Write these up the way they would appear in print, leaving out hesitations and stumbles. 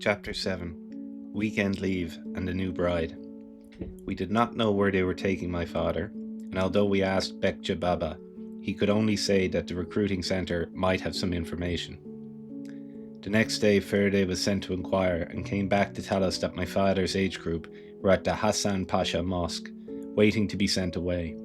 Chapter 7. Weekend Leave and a New Bride. We did not know where they were taking my father, and although we asked Bekja Baba, he could only say that the recruiting centre might have some information. The next day, Faraday was sent to inquire and came back to tell us that my father's age group were at the Hassan Pasha Mosque, waiting to be sent away.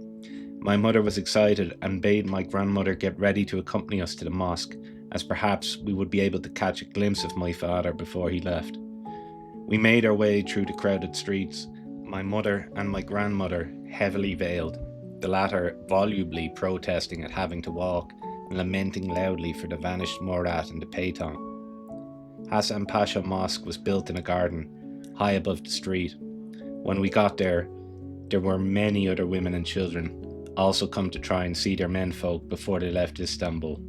My mother was excited and bade my grandmother get ready to accompany us to the mosque, as perhaps we would be able to catch a glimpse of my father before he left. We made our way through the crowded streets, my mother and my grandmother heavily veiled, the latter volubly protesting at having to walk and lamenting loudly for the vanished Murat and the Payton. Hassan Pasha Mosque was built in a garden, high above the street. When we got there were many other women and children, also come to try and see their menfolk before they left Istanbul.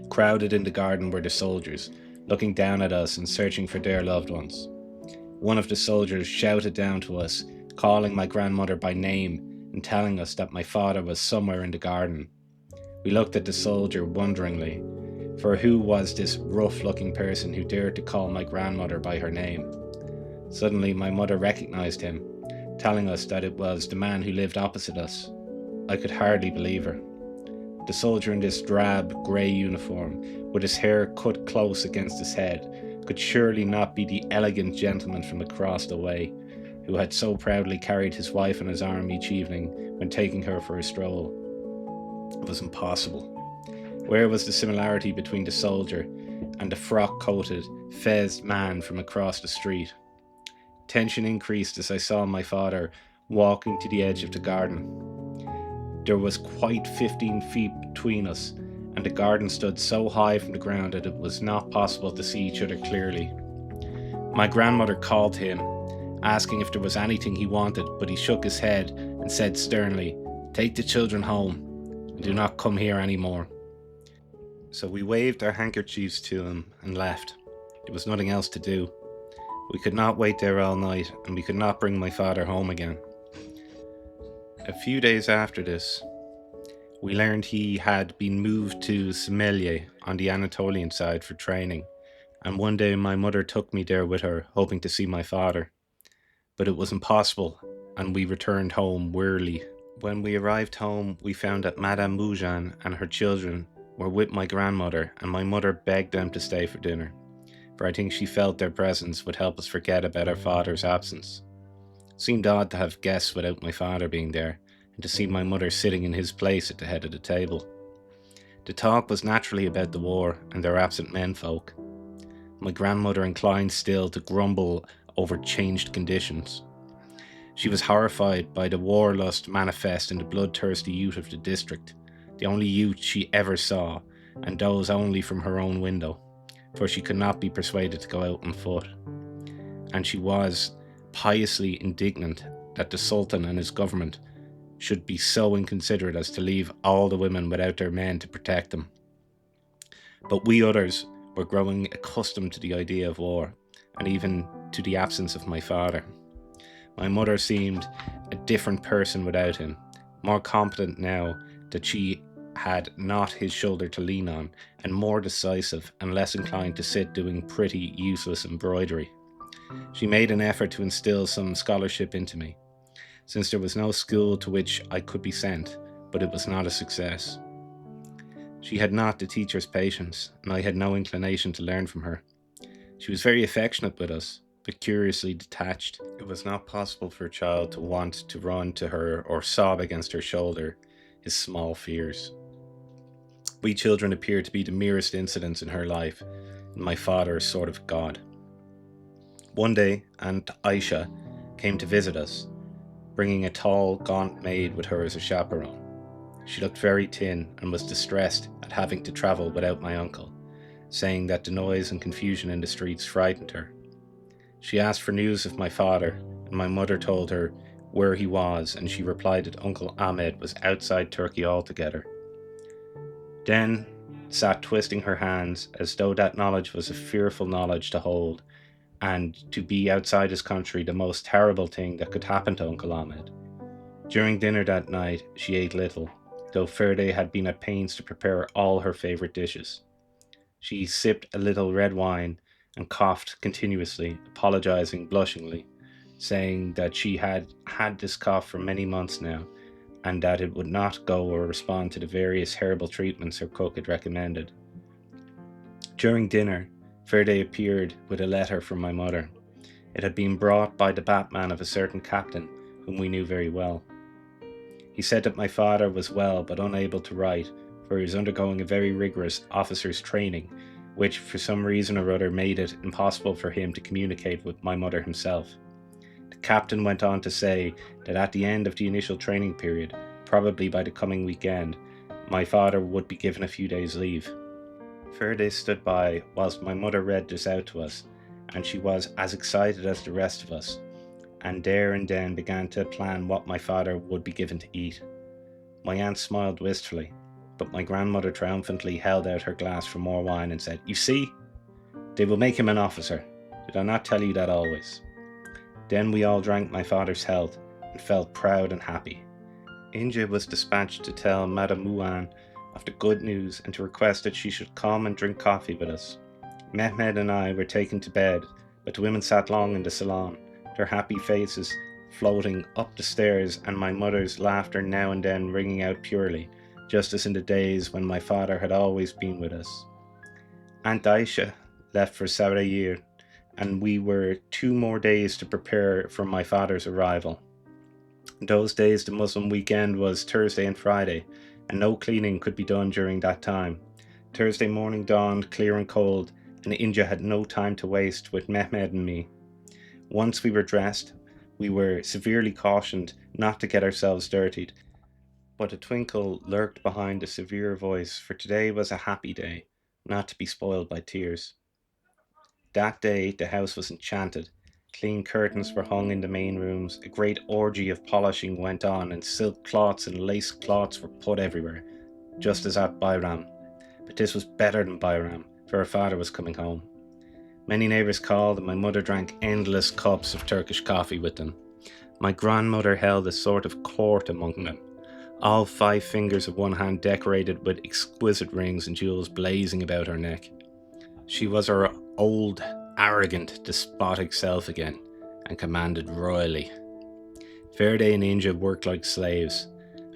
Crowded in the garden were the soldiers, looking down at us and searching for their loved ones. One of the soldiers shouted down to us, calling my grandmother by name and telling us that my father was somewhere in the garden. We looked at the soldier wonderingly, for who was this rough-looking person who dared to call my grandmother by her name? Suddenly my mother recognized him, telling us that it was the man who lived opposite us. I could hardly believe her. The soldier in this drab, grey uniform, with his hair cut close against his head, could surely not be the elegant gentleman from across the way, who had so proudly carried his wife on his arm each evening when taking her for a stroll. It was impossible. Where was the similarity between the soldier and the frock-coated, fezzed man from across the street? Tension increased as I saw my father walking to the edge of the garden. There was quite 15 feet between us, and the garden stood so high from the ground that it was not possible to see each other clearly. My grandmother called to him, asking if there was anything he wanted, but he shook his head and said sternly, "Take the children home, and do not come here any more." So we waved our handkerchiefs to him and left. There was nothing else to do. We could not wait there all night, and we could not bring my father home again. A few days after this, we learned he had been moved to Semelye on the Anatolian side for training, and one day my mother took me there with her, hoping to see my father. But it was impossible, and we returned home wearily. When we arrived home, we found that Madame Moujan and her children were with my grandmother, and my mother begged them to stay for dinner, for I think she felt their presence would help us forget about our father's absence. It seemed odd to have guests without my father being there, and to see my mother sitting in his place at the head of the table. The talk was naturally about the war and their absent menfolk. My grandmother inclined still to grumble over changed conditions. She was horrified by the war lust manifest in the bloodthirsty youth of the district, the only youth she ever saw, and those only from her own window, for she could not be persuaded to go out on foot. And she was piously indignant that the Sultan and his government should be so inconsiderate as to leave all the women without their men to protect them. But we others were growing accustomed to the idea of war, and even to the absence of my father. My mother seemed a different person without him, more competent now that she had not his shoulder to lean on, and more decisive and less inclined to sit doing pretty, useless embroidery. She made an effort to instill some scholarship into me, since there was no school to which I could be sent, but it was not a success. She had not the teacher's patience, and I had no inclination to learn from her. She was very affectionate with us, but curiously detached. It was not possible for a child to want to run to her or sob against her shoulder his small fears. We children appeared to be the merest incidents in her life, and my father a sort of god. One day, Aunt Aisha came to visit us, bringing a tall, gaunt maid with her as a chaperone. She looked very thin and was distressed at having to travel without my uncle, saying that the noise and confusion in the streets frightened her. She asked for news of my father, and my mother told her where he was, and she replied that Uncle Ahmed was outside Turkey altogether. Then sat twisting her hands as though that knowledge was a fearful knowledge to hold, and to be outside his country the most terrible thing that could happen to Uncle Ahmed. During dinner that night she ate little, though Ferde had been at pains to prepare all her favourite dishes. She sipped a little red wine and coughed continuously, apologizing blushingly, saying that she had had this cough for many months now, and that it would not go or respond to the various herbal treatments her cook had recommended. During dinner, Ferde appeared with a letter from my mother. It had been brought by the Batman of a certain captain, whom we knew very well. He said that my father was well but unable to write, for he was undergoing a very rigorous officer's training, which for some reason or other made it impossible for him to communicate with my mother himself. The captain went on to say that at the end of the initial training period, probably by the coming weekend, my father would be given a few days' leave. Ferde stood by whilst my mother read this out to us, and she was as excited as the rest of us, and there and then began to plan what my father would be given to eat. My aunt smiled wistfully, but my grandmother triumphantly held out her glass for more wine and said, "You see, they will make him an officer. Did I not tell you that always?" Then we all drank my father's health and felt proud and happy. Inja was dispatched to tell Madame Mouan of the good news and to request that she should come and drink coffee with us. Mehmed and I were taken to bed, but the women sat long in the salon, their happy faces floating up the stairs and my mother's laughter now and then ringing out purely, just as in the days when my father had always been with us. Aunt Aisha left for Sarayir, and we were 2 more days to prepare for my father's arrival. Those days the Muslim weekend was Thursday and Friday, and no cleaning could be done during that time. Thursday morning dawned clear and cold, and Inja had no time to waste with Mehmed and me. Once we were dressed, we were severely cautioned not to get ourselves dirtied, but a twinkle lurked behind the severe voice, for today was a happy day, not to be spoiled by tears. That day the house was enchanted. Clean curtains were hung in the main rooms, a great orgy of polishing went on, and silk cloths and lace cloths were put everywhere, just as at Bairam. But this was better than Bairam, for her father was coming home. Many neighbours called, and my mother drank endless cups of Turkish coffee with them. My grandmother held a sort of court among them, all 5 fingers of one hand decorated with exquisite rings and jewels blazing about her neck. She was her old, arrogant, despotic self again, and commanded royally. Ferde and Inja worked like slaves.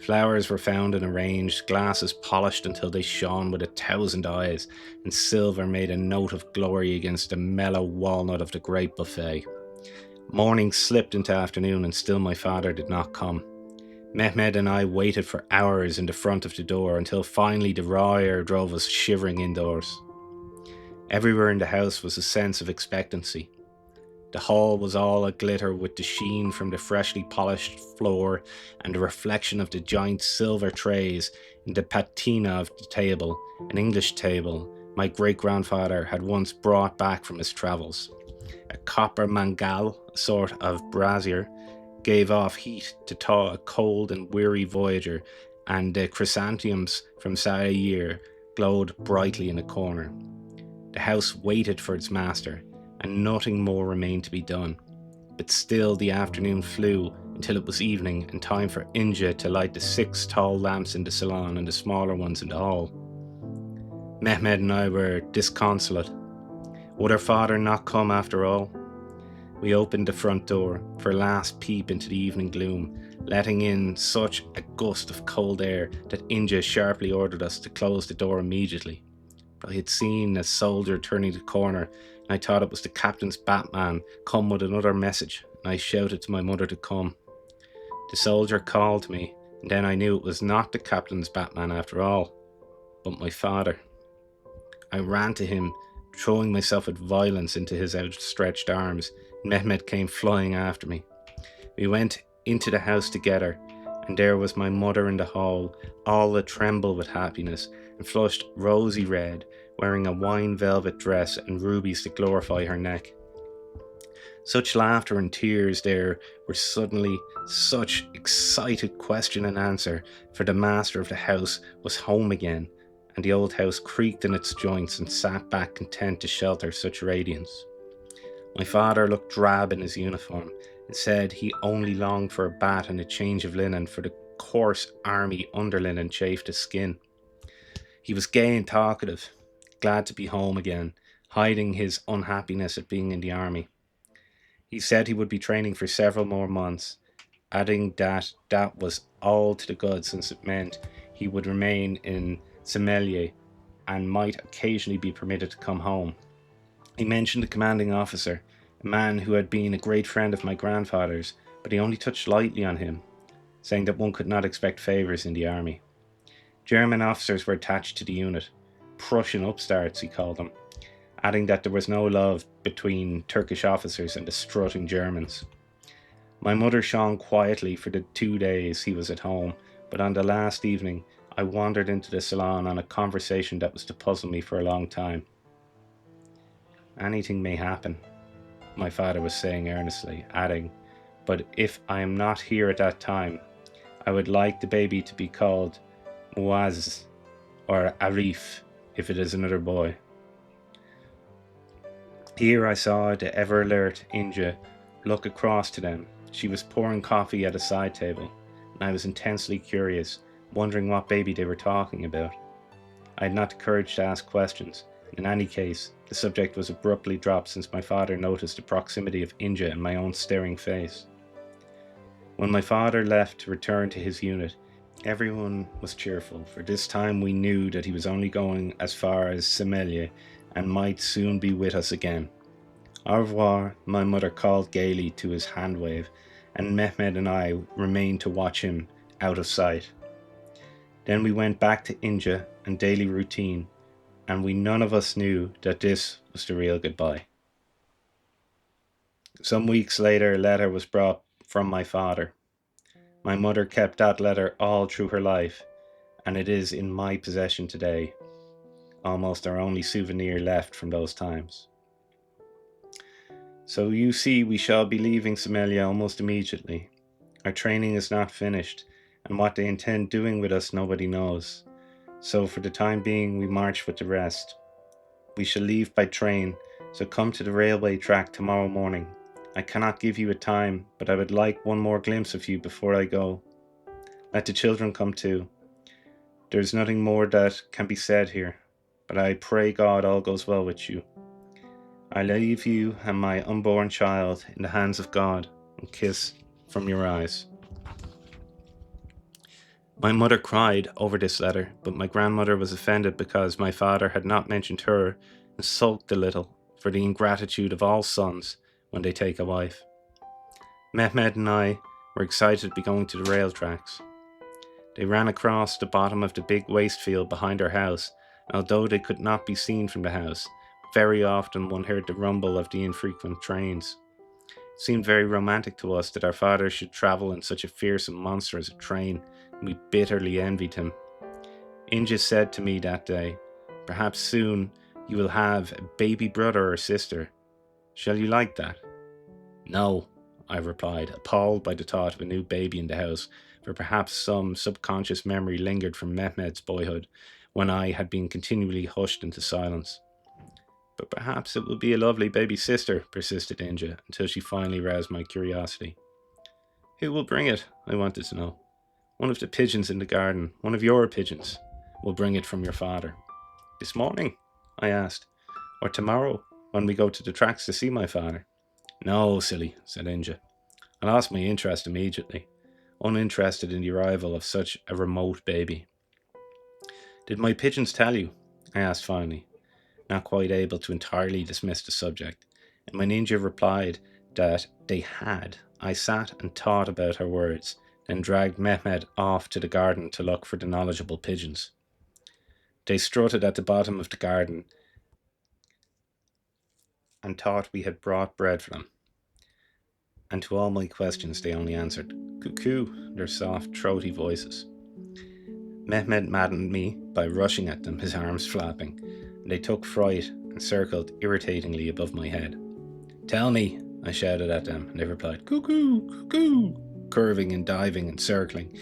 Flowers were found and arranged, glasses polished until they shone with 1,000 eyes, and silver made a note of glory against the mellow walnut of the great buffet. Morning slipped into afternoon, and still my father did not come. Mehmed and I waited for hours in the front of the door, until finally the raw air drove us shivering indoors. Everywhere in the house was a sense of expectancy. The hall was all a-glitter with the sheen from the freshly polished floor and the reflection of the giant silver trays in the patina of the table, an English table my great-grandfather had once brought back from his travels. A copper mangal, a sort of brazier, gave off heat to thaw a cold and weary voyager, and the chrysanthemums from Sarayir glowed brightly in a corner. The house waited for its master, and nothing more remained to be done. But still the afternoon flew until it was evening and time for Inja to light the 6 tall lamps in the salon and the smaller ones in the hall. Mehmed and I were disconsolate. Would our father not come after all? We opened the front door for a last peep into the evening gloom, letting in such a gust of cold air that Inja sharply ordered us to close the door immediately. I had seen a soldier turning the corner, and I thought it was the captain's Batman come with another message, and I shouted to my mother to come. The soldier called to me, and then I knew it was not the captain's Batman after all, but my father. I ran to him, throwing myself with violence into his outstretched arms. Mehmed came flying after me. We went into the house together, and there was my mother in the hall, all a-tremble with happiness, and flushed rosy red, wearing a wine velvet dress and rubies to glorify her neck. Such laughter and tears there were suddenly such excited question and answer, for the master of the house was home again, and the old house creaked in its joints and sat back content to shelter such radiance. My father looked drab in his uniform, and said he only longed for a bath and a change of linen, for the coarse army underlinen chafed his skin. He was gay and talkative, glad to be home again, hiding his unhappiness at being in the army. He said he would be training for several more months, adding that that was all to the good since it meant he would remain in Somalia and might occasionally be permitted to come home. He mentioned the commanding officer, a man who had been a great friend of my grandfather's, but he only touched lightly on him, saying that one could not expect favours in the army. German officers were attached to the unit, Prussian upstarts he called them, adding that there was no love between Turkish officers and the strutting Germans. My mother shone quietly for the 2 days he was at home, but on the last evening I wandered into the salon on a conversation that was to puzzle me for a long time. Anything may happen, my father was saying earnestly, adding, but if I am not here at that time, I would like the baby to be called Muaz or Arif if it is another boy. Here I saw the ever-alert Inja look across to them. She was pouring coffee at a side table, and I was intensely curious, wondering what baby they were talking about. I had not the courage to ask questions. In any case, the subject was abruptly dropped since my father noticed the proximity of Inja and my own staring face. When my father left to return to his unit, everyone was cheerful, for this time we knew that he was only going as far as Somalia and might soon be with us again. Au revoir, my mother called gaily to his hand wave, and Mehmed and I remained to watch him out of sight. Then we went back to Inja and daily routine, and we none of us knew that this was the real goodbye. Some weeks later, a letter was brought from my father. My mother kept that letter all through her life, and it is in my possession today, almost our only souvenir left from those times. So you see, we shall be leaving Somalia almost immediately. Our training is not finished, and what they intend doing with us nobody knows. So for the time being, we march with the rest. We shall leave by train, so come to the railway track tomorrow morning. I cannot give you a time, but I would like one more glimpse of you before I go. Let the children come too. There is nothing more that can be said here, but I pray God all goes well with you. I leave you and my unborn child in the hands of God, and kiss from your eyes. My mother cried over this letter, but my grandmother was offended because my father had not mentioned her and sulked a little for the ingratitude of all sons when they take a wife. Mehmed and I were excited to be going to the rail tracks. They ran across the bottom of the big waste field behind our house, and although they could not be seen from the house, very often one heard the rumble of the infrequent trains. It seemed very romantic to us that our father should travel in such a fearsome monster as a train, and we bitterly envied him. Inja said to me that day, "Perhaps soon you will have a baby brother or sister. Shall you like that?" "No," I replied, appalled by the thought of a new baby in the house, for perhaps some subconscious memory lingered from Mehmed's boyhood, when I had been continually hushed into silence. "But perhaps it will be a lovely baby sister," persisted Inja, until she finally roused my curiosity. "Who will bring it?" I wanted to know. "One of the pigeons in the garden, one of your pigeons, will bring it from your father." "This morning?" I asked. "Or tomorrow, when we go to the tracks to see my father?" "No, silly," said Inja. I lost my interest immediately, uninterested in the arrival of such a remote baby. "Did my pigeons tell you?" I asked finally, not quite able to entirely dismiss the subject, and when Inja replied that they had, I sat and thought about her words, then dragged Mehmed off to the garden to look for the knowledgeable pigeons. They strutted at the bottom of the garden and thought we had brought bread for them. And to all my questions they only answered "cuckoo," their soft, throaty voices. Mehmed maddened me by rushing at them, his arms flapping, and they took fright and circled irritatingly above my head. "Tell me," I shouted at them, and they replied "cuckoo, cuckoo," curving and diving and circling,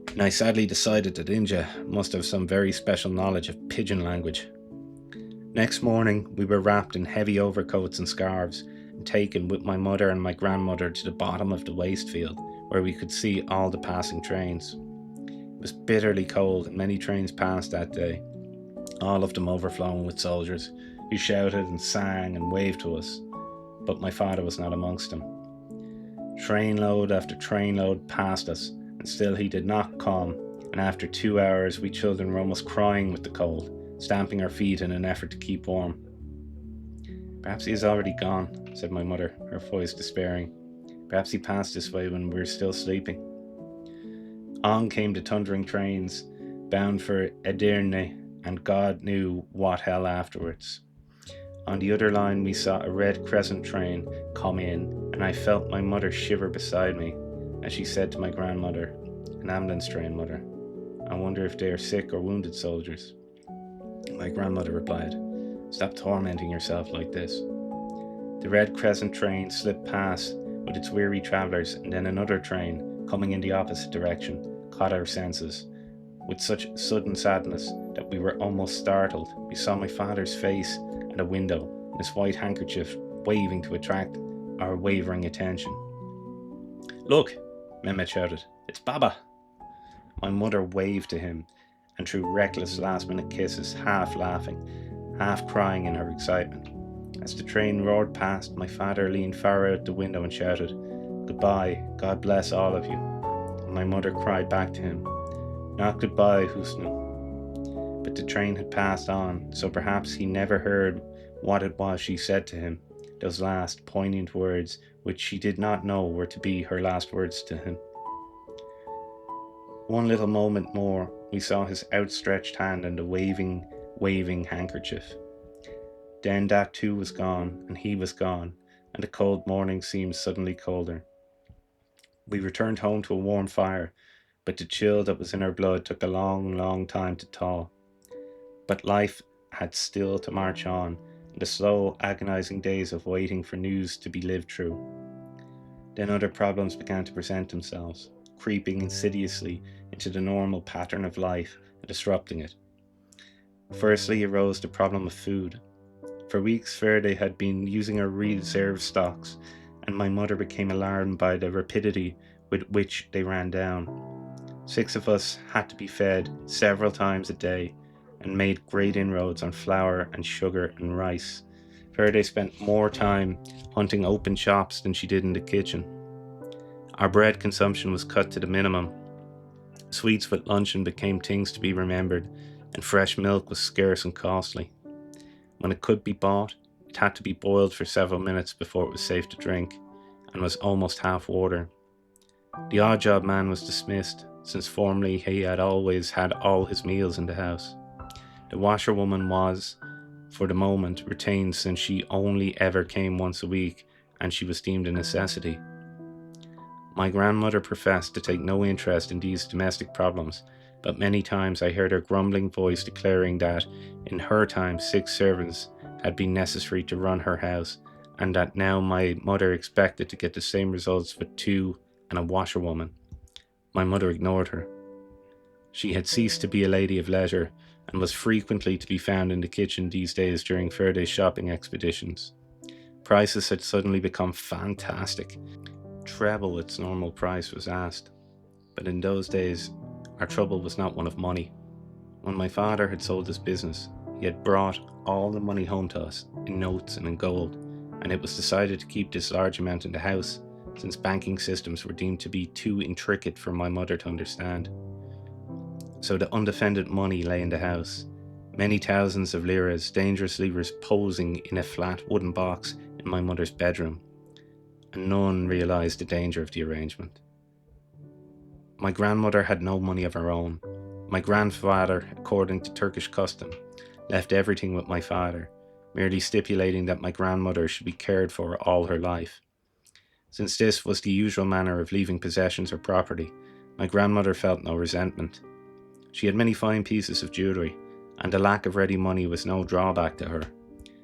and I sadly decided that Inja must have some very special knowledge of pigeon language. Next morning we were wrapped in heavy overcoats and scarves, and taken with my mother and my grandmother to the bottom of the waste field, where we could see all the passing trains. It was bitterly cold, and many trains passed that day, all of them overflowing with soldiers, who shouted and sang and waved to us, but my father was not amongst them. Trainload after trainload passed us, and still he did not come, and after 2 hours we children were almost crying with the cold, stamping our feet in an effort to keep warm. "Perhaps he is already gone," said my mother, her voice despairing. "Perhaps he passed this way when we were still sleeping." On came the thundering trains, bound for Edirne, and God knew what hell afterwards. On the other line we saw a Red Crescent train come in, and I felt my mother shiver beside me as she said to my grandmother, "An ambulance train, mother. I wonder if they are sick or wounded soldiers." My grandmother replied, "Stop tormenting yourself like this." The Red Crescent train slipped past with its weary travellers, and then another train, coming in the opposite direction, caught our senses. With such sudden sadness that we were almost startled, we saw my father's face at a window, and his white handkerchief waving to attract our wavering attention. "Look," Mehmet shouted, "it's Baba." My mother waved to him and threw reckless last-minute kisses, half laughing, half crying in her excitement. As the train roared past, my father leaned far out the window and shouted, "Goodbye, God bless all of you." And my mother cried back to him, "Not goodbye, Husnu." But the train had passed on, so perhaps he never heard what it was she said to him, those last poignant words which she did not know were to be her last words to him. One little moment more, we saw his outstretched hand and the waving handkerchief. Then that too was gone, and he was gone, and the cold morning seemed suddenly colder. We returned home to a warm fire, but the chill that was in our blood took a long time to thaw. But life had still to march on, and the slow, agonizing days of waiting for news to be lived through. Then other problems began to present themselves, creeping insidiously into the normal pattern of life and disrupting it. Firstly arose the problem of food. For weeks Faraday had been using our reserve stocks, and my mother became alarmed by the rapidity with which they ran down. 6 of us had to be fed several times a day, and made great inroads on flour and sugar and rice. Faraday spent more time hunting open shops than she did in the kitchen. Our bread consumption was cut to the minimum. Sweets with luncheon became things to be remembered, and fresh milk was scarce and costly. When it could be bought, it had to be boiled for several minutes before it was safe to drink, and was almost half water. The odd job man was dismissed, since formerly he had always had all his meals in the house. The washerwoman was, for the moment, retained, since she only ever came once a week, and she was deemed a necessity. My grandmother professed to take no interest in these domestic problems, but many times I heard her grumbling voice declaring that in her time 6 servants had been necessary to run her house, and that now my mother expected to get the same results with 2 and a washerwoman. My mother ignored her. She had ceased to be a lady of leisure, and was frequently to be found in the kitchen these days during Faraday's shopping expeditions. Prices had suddenly become fantastic. Treble its normal price was asked, but in those days our trouble was not one of money. When my father had sold his business, he had brought all the money home to us in notes and in gold, and it was decided to keep this large amount in the house, since banking systems were deemed to be too intricate for my mother to understand. So the undefended money lay in the house, many thousands of liras dangerously reposing in a flat wooden box in my mother's bedroom, and none realised the danger of the arrangement. My grandmother had no money of her own. My grandfather, according to Turkish custom, left everything with my father, merely stipulating that my grandmother should be cared for all her life. Since this was the usual manner of leaving possessions or property, my grandmother felt no resentment. She had many fine pieces of jewellery, and the lack of ready money was no drawback to her.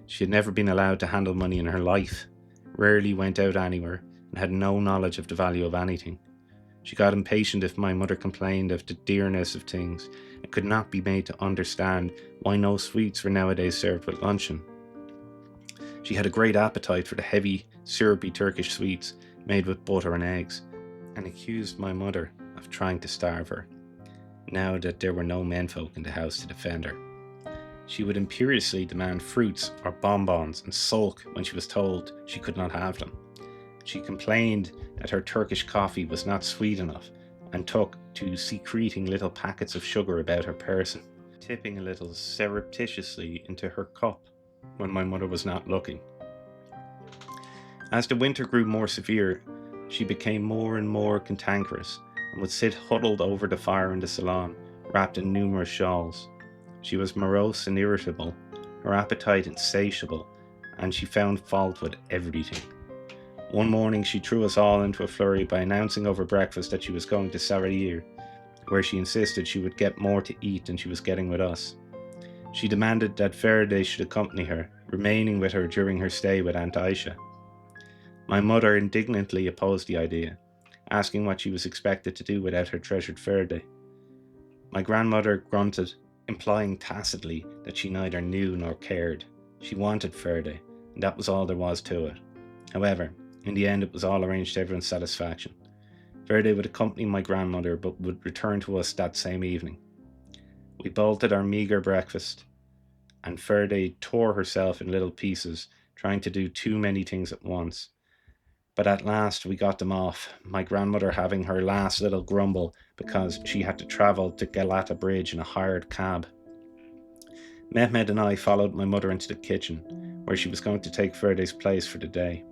She had never been allowed to handle money in her life, rarely went out anywhere, and had no knowledge of the value of anything. She got impatient if my mother complained of the dearness of things, and could not be made to understand why no sweets were nowadays served with luncheon. She had a great appetite for the heavy, syrupy Turkish sweets made with butter and eggs, and accused my mother of trying to starve her, now that there were no menfolk in the house to defend her. She would imperiously demand fruits or bonbons and sulk when she was told she could not have them. She complained that her Turkish coffee was not sweet enough and took to secreting little packets of sugar about her person, tipping a little surreptitiously into her cup when my mother was not looking. As the winter grew more severe, she became more and more cantankerous and would sit huddled over the fire in the salon, wrapped in numerous shawls. She was morose and irritable, her appetite insatiable, and she found fault with everything. One morning she threw us all into a flurry by announcing over breakfast that she was going to Sarayir, where she insisted she would get more to eat than she was getting with us. She demanded that Faraday should accompany her, remaining with her during her stay with Aunt Aisha. My mother indignantly opposed the idea, asking what she was expected to do without her treasured Faraday. My grandmother grunted, implying tacitly that she neither knew nor cared. She wanted Faraday, and that was all there was to it. However, in the end it was all arranged to everyone's satisfaction. Faraday would accompany my grandmother but would return to us that same evening. We bolted our meagre breakfast, and Faraday tore herself in little pieces, trying to do too many things at once. But at last we got them off, my grandmother having her last little grumble because she had to travel to Galata Bridge in a hired cab. Mehmed and I followed my mother into the kitchen, where she was going to take Faraday's place for the day.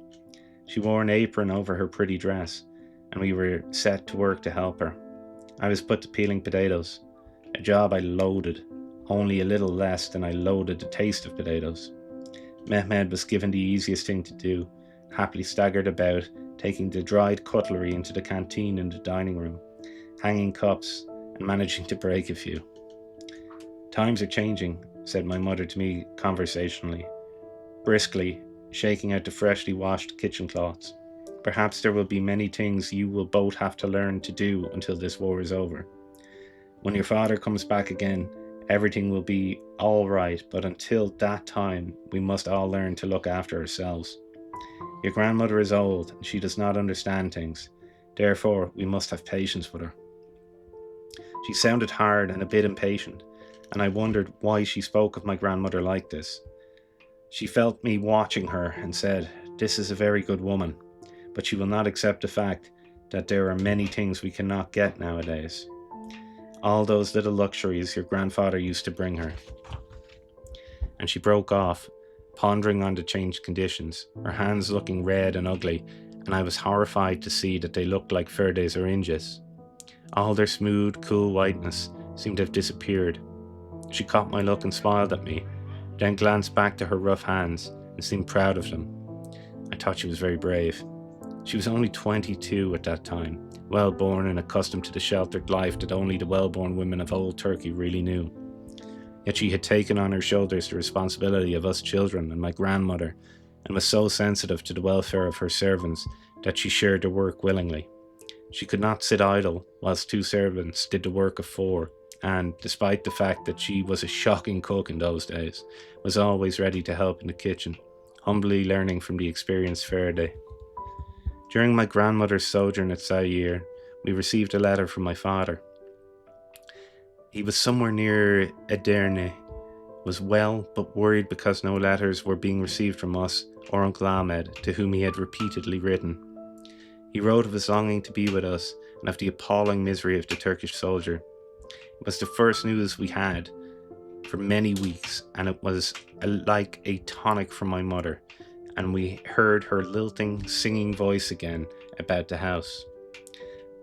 She wore an apron over her pretty dress, and we were set to work to help her. I was put to peeling potatoes, a job I loathed, only a little less than I loathed the taste of potatoes. Mehmed was given the easiest thing to do, happily staggered about, taking the dried cutlery into the canteen in the dining room, hanging cups, and managing to break a few. "Times are changing," said my mother to me conversationally, briskly, shaking out the freshly washed kitchen cloths. "Perhaps there will be many things you will both have to learn to do until this war is over. When your father comes back again, everything will be all right, but until that time, we must all learn to look after ourselves. Your grandmother is old, and she does not understand things. Therefore, we must have patience with her." She sounded hard and a bit impatient, and I wondered why she spoke of my grandmother like this. She felt me watching her and said, "This is a very good woman, but she will not accept the fact that there are many things we cannot get nowadays. All those little luxuries your grandfather used to bring her." And she broke off, pondering on the changed conditions, her hands looking red and ugly, and I was horrified to see that they looked like Faraday's oranges. All their smooth, cool whiteness seemed to have disappeared. She caught my look and smiled at me, then glanced back to her rough hands and seemed proud of them. I thought she was very brave. She was only 22 at that time, well-born and accustomed to the sheltered life that only the well-born women of old Turkey really knew. Yet she had taken on her shoulders the responsibility of us children and my grandmother, and was so sensitive to the welfare of her servants that she shared their work willingly. She could not sit idle whilst two servants did the work of four, and, despite the fact that she was a shocking cook in those days, was always ready to help in the kitchen, humbly learning from the experienced Faraday. During my grandmother's sojourn at Sarayir, we received a letter from my father. He was somewhere near Edirne, was well but worried because no letters were being received from us or Uncle Ahmed, to whom he had repeatedly written. He wrote of his longing to be with us and of the appalling misery of the Turkish soldier. It was the first news we had for many weeks, and it was like a tonic for my mother, and we heard her lilting, singing voice again about the house.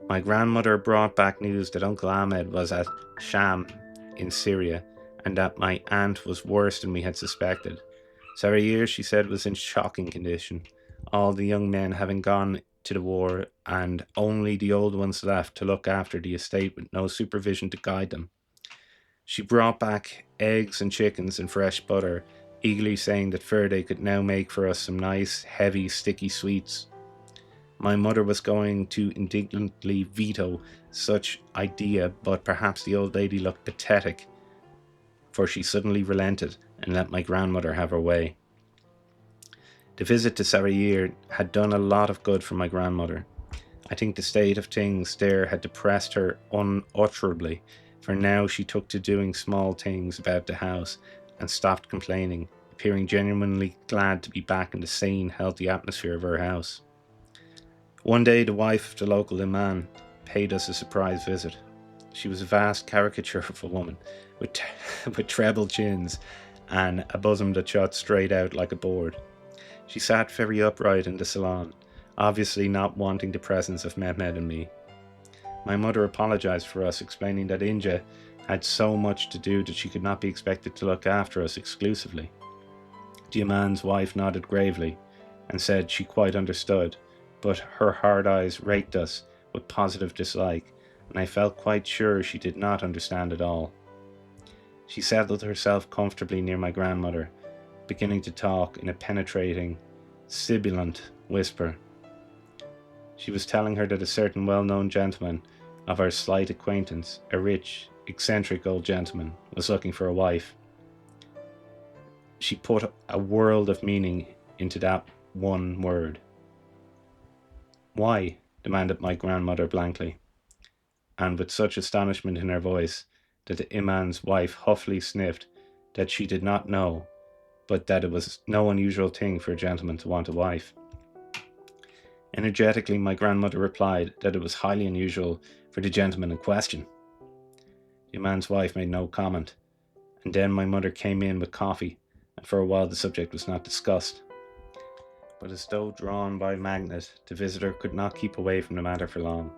My grandmother brought back news that Uncle Ahmed was at Sham in Syria, and that my aunt was worse than we had suspected. Sarayir, she said, was in shocking condition, all the young men having gone to the war, and only the old ones left to look after the estate with no supervision to guide them. She brought back eggs and chickens and fresh butter, eagerly saying that Faraday could now make for us some nice, heavy, sticky sweets. My mother was going to indignantly veto such idea, but perhaps the old lady looked pathetic, for she suddenly relented and let my grandmother have her way. The visit to Sarayir had done a lot of good for my grandmother. I think the state of things there had depressed her unutterably, for now she took to doing small things about the house, and stopped complaining, appearing genuinely glad to be back in the sane, healthy atmosphere of her house. One day, the wife of the local imam paid us a surprise visit. She was a vast caricature of a woman with, with treble chins and a bosom that shot straight out like a board. She sat very upright in the salon, obviously not wanting the presence of Mehmed and me. My mother apologized for us, explaining that Inja had so much to do that she could not be expected to look after us exclusively. The imam's wife nodded gravely and said she quite understood, but her hard eyes raked us with positive dislike, and I felt quite sure she did not understand at all. She settled herself comfortably near my grandmother, beginning to talk in a penetrating, sibilant whisper. She was telling her that a certain well-known gentleman of our slight acquaintance, a rich, eccentric old gentleman, was looking for a wife. She put a world of meaning into that one word. "Why?" demanded my grandmother blankly, and with such astonishment in her voice that the imam's wife huffily sniffed that she did not know, but that it was no unusual thing for a gentleman to want a wife. Energetically, my grandmother replied that it was highly unusual for the gentleman in question. The imam's wife made no comment, and then my mother came in with coffee, and for a while the subject was not discussed. But as though drawn by a magnet, the visitor could not keep away from the matter for long.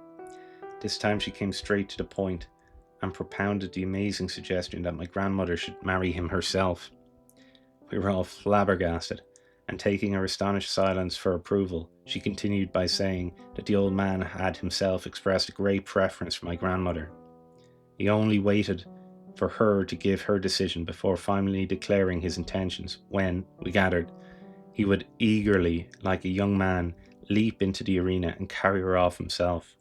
This time she came straight to the point and propounded the amazing suggestion that my grandmother should marry him herself. We were all flabbergasted, and taking our astonished silence for approval, she continued by saying that the old man had himself expressed a great preference for my grandmother. He only waited for her to give her decision before finally declaring his intentions when, we gathered, he would eagerly, like a young man, leap into the arena and carry her off himself.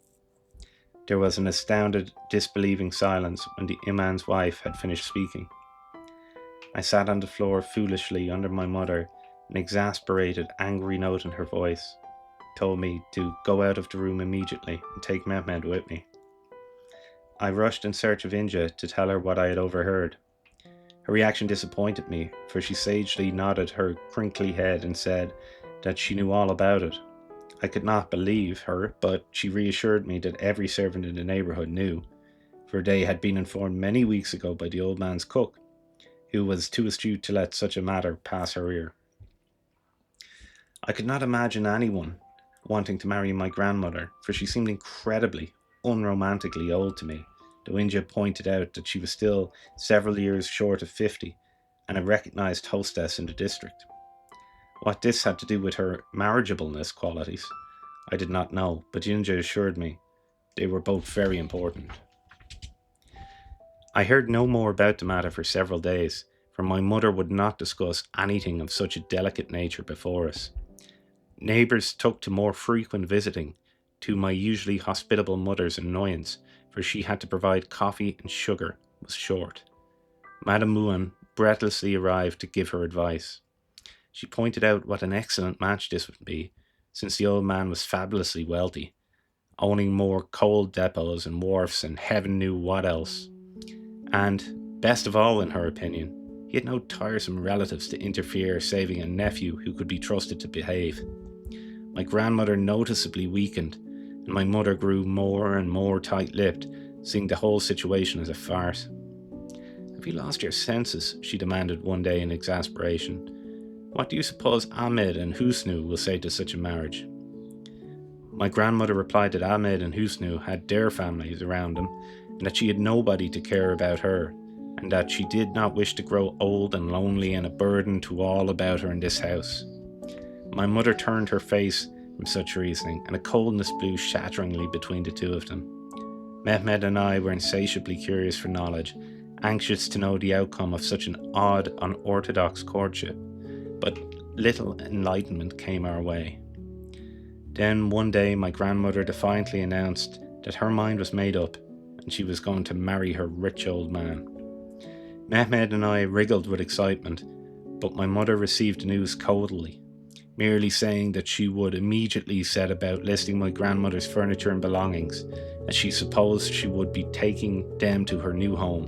There was an astounded, disbelieving silence when the imam's wife had finished speaking. I sat on the floor foolishly under my mother. An exasperated, angry note in her voice told me to go out of the room immediately and take Mehmed with me. I rushed in search of Inja to tell her what I had overheard. Her reaction disappointed me, for she sagely nodded her crinkly head and said that she knew all about it. I could not believe her, but she reassured me that every servant in the neighbourhood knew, for they had been informed many weeks ago by the old man's cook, who was too astute to let such a matter pass her ear. I could not imagine anyone wanting to marry my grandmother, for she seemed incredibly, unromantically old to me, though Inja pointed out that she was still several years short of 50 and a recognised hostess in the district. What this had to do with her marriageableness qualities, I did not know, but Inja assured me they were both very important. I heard no more about the matter for several days, for my mother would not discuss anything of such a delicate nature before us. Neighbours took to more frequent visiting, to my usually hospitable mother's annoyance, for she had to provide coffee and sugar was short. Madame Mouin breathlessly arrived to give her advice. She pointed out what an excellent match this would be, since the old man was fabulously wealthy, owning more coal depots and wharfs and heaven knew what else. And, best of all in her opinion, he had no tiresome relatives to interfere, saving a nephew who could be trusted to behave. My grandmother noticeably weakened, and my mother grew more and more tight-lipped, seeing the whole situation as a farce. "Have you lost your senses?" she demanded one day in exasperation. "What do you suppose Ahmed and Husnu will say to such a marriage?" My grandmother replied that Ahmed and Husnu had their families around them, and that she had nobody to care about her, and that she did not wish to grow old and lonely and a burden to all about her in this house. My mother turned her face from such reasoning, and a coldness blew shatteringly between the two of them. Mehmed and I were insatiably curious for knowledge, anxious to know the outcome of such an odd, unorthodox courtship, but little enlightenment came our way. Then one day my grandmother defiantly announced that her mind was made up and she was going to marry her rich old man. Mehmed and I wriggled with excitement, but my mother received the news coldly, merely saying that she would immediately set about listing my grandmother's furniture and belongings, as she supposed she would be taking them to her new home,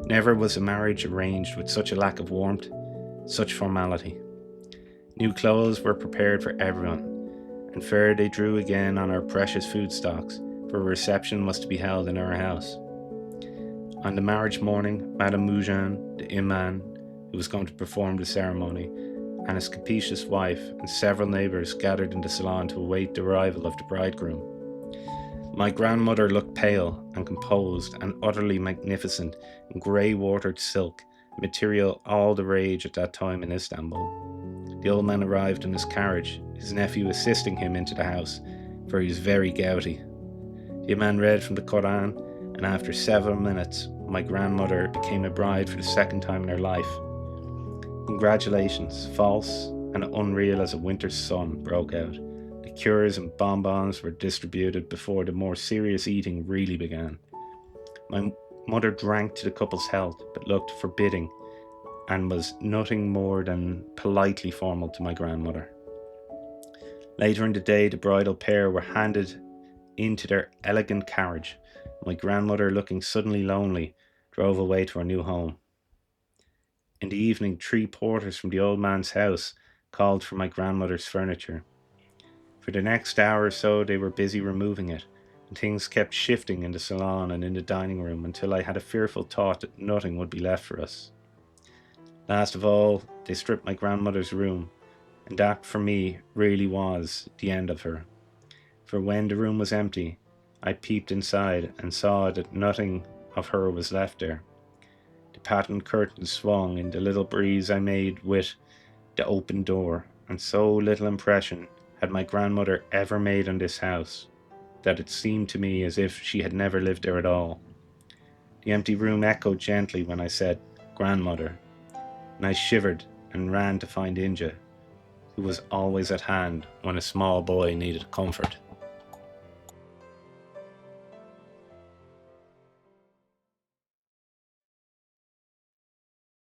Never was a marriage arranged with such a lack of warmth, such formality. New clothes were prepared for everyone, and fair they drew again on our precious food stocks, for a reception was to be held in our house. On the marriage morning, Madame Mougin, the imam, who was going to perform the ceremony, and his capacious wife and several neighbours gathered in the salon to await the arrival of the bridegroom. My grandmother looked pale and composed and utterly magnificent in grey-watered silk, a material all the rage at that time in Istanbul. The old man arrived in his carriage, his nephew assisting him into the house, for he was very gouty. The imam read from the Quran, and after several minutes, my grandmother became a bride for the second time in her life. Congratulations, false and unreal as a winter's sun, broke out. Liqueurs and bonbons were distributed before the more serious eating really began. My mother drank to the couple's health, but looked forbidding and was nothing more than politely formal to my grandmother. Later in the day, the bridal pair were handed into their elegant carriage. My grandmother, looking suddenly lonely, drove away to her new home. In the evening, 3 porters from the old man's house called for my grandmother's furniture. For the next hour or so they were busy removing it, and things kept shifting in the salon and in the dining room until I had a fearful thought that nothing would be left for us. Last of all, they stripped my grandmother's room, and that for me really was the end of her. For when the room was empty, I peeped inside and saw that nothing of her was left there. The patterned curtains swung in the little breeze I made with the open door, and so little impression had my grandmother ever made on this house, that it seemed to me as if she had never lived there at all. The empty room echoed gently when I said, "Grandmother," and I shivered and ran to find Inja, who was always at hand when a small boy needed comfort.